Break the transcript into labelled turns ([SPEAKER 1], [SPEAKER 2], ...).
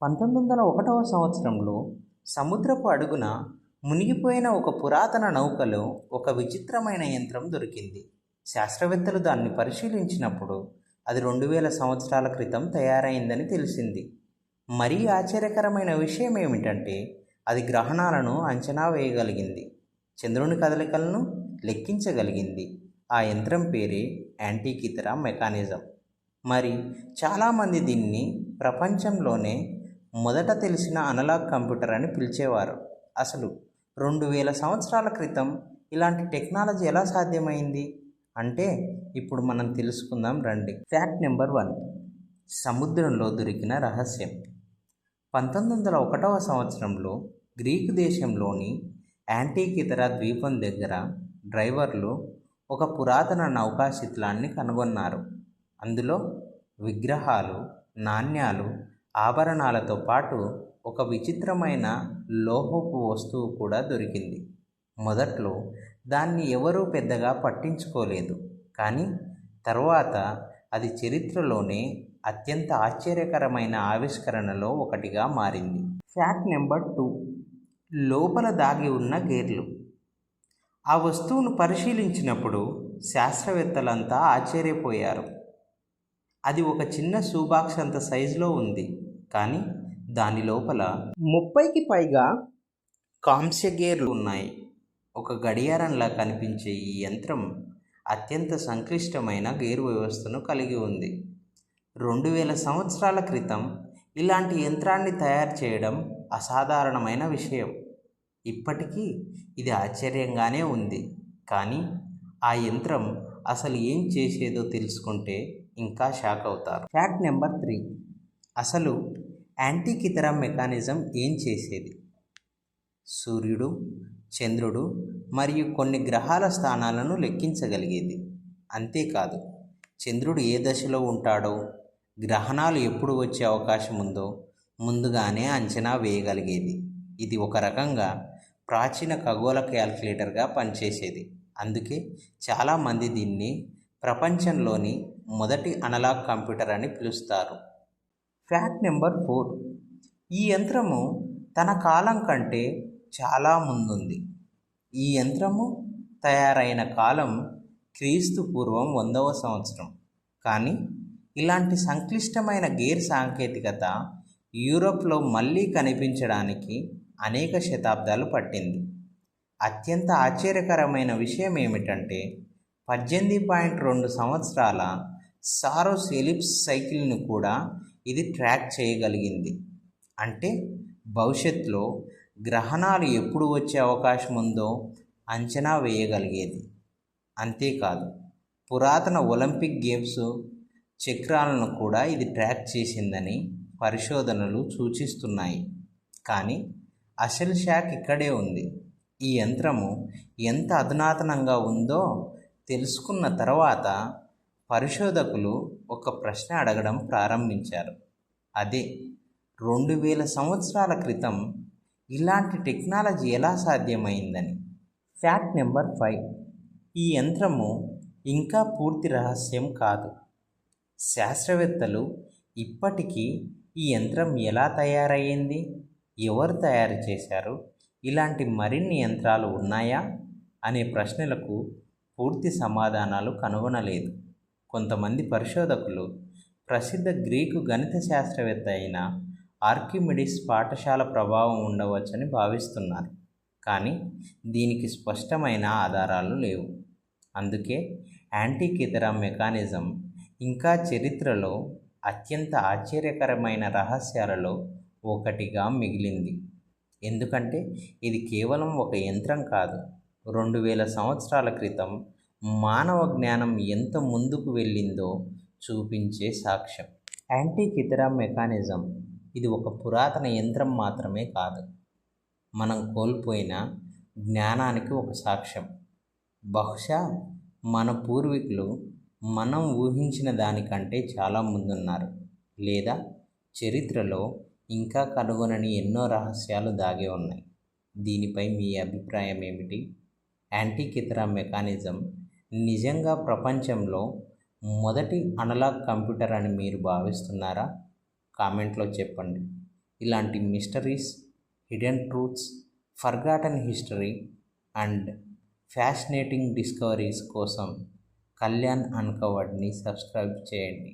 [SPEAKER 1] 1901వ సంవత్సరంలో సముద్రపు అడుగున మునిగిపోయిన ఒక పురాతన నౌకలో ఒక విచిత్రమైన యంత్రం దొరికింది. శాస్త్రవేత్తలు దాన్ని పరిశీలించినప్పుడు అది 2000 సంవత్సరాల క్రితం తయారైందని తెలిసింది. మరీ ఆశ్చర్యకరమైన విషయం ఏమిటంటే అది గ్రహణాలను అంచనా వేయగలిగింది, చంద్రుని కదలికలను లెక్కించగలిగింది. ఆ యంత్రం పేరే యాంటికిథెరా మెకానిజం. మరి చాలామంది దీన్ని ప్రపంచంలోనే మొదట తెలిసిన అనలాగ్ కంప్యూటర్ అని పిలిచేవారు. అసలు 2000 సంవత్సరాల క్రితం ఇలాంటి టెక్నాలజీ ఎలా సాధ్యమైంది అంటే ఇప్పుడు మనం తెలుసుకుందాం రండి. ఫ్యాక్ట్ నెంబర్ 1, సముద్రంలో దొరికిన రహస్యం. 1901వ సంవత్సరంలో గ్రీకు దేశంలోని యాంటికిథెరా ద్వీపం దగ్గర డ్రైవర్లు ఒక పురాతన నౌకా శిథిలాన్ని కనుగొన్నారు. అందులో విగ్రహాలు, నాణ్యాలు, ఆభరణాలతో పాటు ఒక విచిత్రమైన లోహపు వస్తువు కూడా దొరికింది. మొదట్లో దాన్ని ఎవరూ పెద్దగా పట్టించుకోలేదు, కానీ తర్వాత అది చరిత్రలోనే అత్యంత ఆశ్చర్యకరమైన ఆవిష్కరణలో ఒకటిగా మారింది. ఫ్యాక్ట్ నెంబర్ 2, లోపల దాగి ఉన్న గేర్లు. ఆ వస్తువును పరిశీలించినప్పుడు శాస్త్రవేత్తలంతా ఆశ్చర్యపోయారు. అది ఒక చిన్న షూబాక్స్ అంత సైజులో ఉంది, కానీ దాని లోపల 30కి పైగా కాంస్య గేర్లు ఉన్నాయి. ఒక గడియారంలా కనిపించే ఈ యంత్రం అత్యంత సంక్లిష్టమైన గేరు వ్యవస్థను కలిగి ఉంది. 2000 సంవత్సరాల క్రితం ఇలాంటి యంత్రాన్ని తయారు చేయడం అసాధారణమైన విషయం. ఇప్పటికీ ఇది ఆశ్చర్యంగానే ఉంది, కానీ ఆ యంత్రం అసలు ఏం చేసేదో తెలుసుకుంటే ఇంకా షాక్ అవుతారు. ఫ్యాక్ట్ నెంబర్ 3, అసలు యాంటికిథెరా మెకానిజం ఏం చేసేది? సూర్యుడు, చంద్రుడు మరియు కొన్ని గ్రహాల స్థానాలను లెక్కించగలిగేది. అంతేకాదు, చంద్రుడు ఏ దశలో ఉంటాడో, గ్రహణాలు ఎప్పుడు వచ్చే అవకాశం ఉందో ముందుగానే అంచనా వేయగలిగేది. ఇది ఒక రకంగా ప్రాచీన ఖగోళ క్యాల్కులేటర్గా పనిచేసేది. అందుకే చాలామంది దీన్ని ప్రపంచంలోని మొదటి అనలాగ్ కంప్యూటర్ అని పిలుస్తారు. ఫ్యాక్ట్ నెంబర్ 4, ఈ యంత్రము తన కాలం కంటే చాలా ముందుంది. ఈ యంత్రము తయారైన కాలం క్రీస్తు పూర్వం 100వ సంవత్సరం. కానీ ఇలాంటి సంక్లిష్టమైన గేర్ సాంకేతికత యూరోప్లో మళ్ళీ కనిపించడానికి అనేక శతాబ్దాలు పట్టింది. అత్యంత ఆశ్చర్యకరమైన విషయం ఏమిటంటే 18.2 సంవత్సరాల సారోస్ ఎలిప్స్ సైకిల్ను కూడా ఇది ట్రాక్ చేయగలిగింది. అంటే భవిష్యత్తులో గ్రహణాలు ఎప్పుడు వచ్చే అవకాశం ఉందో అంచనా వేయగలిగేది. అంతేకాదు, పురాతన ఒలింపిక్ గేమ్స్ చక్రాలను కూడా ఇది ట్రాక్ చేసిందని పరిశోధనలు సూచిస్తున్నాయి. కానీ అసలు షాక్ ఇక్కడే ఉంది. ఈ యంత్రము ఎంత అధునాతనంగా ఉందో తెలుసుకున్న తర్వాత పరిశోధకులు ఒక ప్రశ్న అడగడం ప్రారంభించారు. అదే 2000 సంవత్సరాల క్రితం ఇలాంటి టెక్నాలజీ ఎలా సాధ్యమైందని. ఫ్యాక్ట్ నెంబర్ 5, ఈ యంత్రము ఇంకా పూర్తి రహస్యం కాదు. శాస్త్రవేత్తలు ఇప్పటికీ ఈ యంత్రం ఎలా తయారయ్యింది, ఎవరు తయారు చేశారు, ఇలాంటి మరిన్ని యంత్రాలు ఉన్నాయా అనే ప్రశ్నలకు పూర్తి సమాధానాలు కనుగొనలేదు. కొంతమంది పరిశోధకులు ప్రసిద్ధ గ్రీకు గణిత శాస్త్రవేత్త అయిన ఆర్కిమిడిస్ పాఠశాల ప్రభావం ఉండవచ్చని భావిస్తున్నారు, కానీ దీనికి స్పష్టమైన ఆధారాలు లేవు. అందుకే యాంటికిథెరా మెకానిజం ఇంకా చరిత్రలో అత్యంత ఆశ్చర్యకరమైన రహస్యాలలో ఒకటిగా మిగిలింది. ఎందుకంటే ఇది కేవలం ఒక యంత్రం కాదు, 2000 సంవత్సరాల క్రితం మానవ జ్ఞానం ఎంత ముందుకు వెళ్ళిందో చూపించే సాక్ష్యం. యాంటికిథెరా మెకానిజం ఇది ఒక పురాతన యంత్రం మాత్రమే కాదు, మనం కోల్పోయిన జ్ఞానానికి ఒక సాక్ష్యం. బహుశా మన పూర్వీకులు మనం ఊహించిన దానికంటే చాలా ముందున్నారు, లేదా చరిత్రలో ఇంకా కనుగొనని ఎన్నో రహస్యాలు దాగి ఉన్నాయి. దీనిపై మీ అభిప్రాయం ఏమిటి? యాంటికిథెరా మెకానిజం నిజంగా ప్రపంచంలో మొదటి అనలాగ్ కంప్యూటర్ అని మీరు భావిస్తున్నారా? కామెంట్లో చెప్పండి. ఇలాంటి mysteries, hidden truths, forgotten history and fascinating discoveries కోసం కళ్యాణ్ అన్కవర్డ్ని సబ్స్క్రైబ్ చేయండి.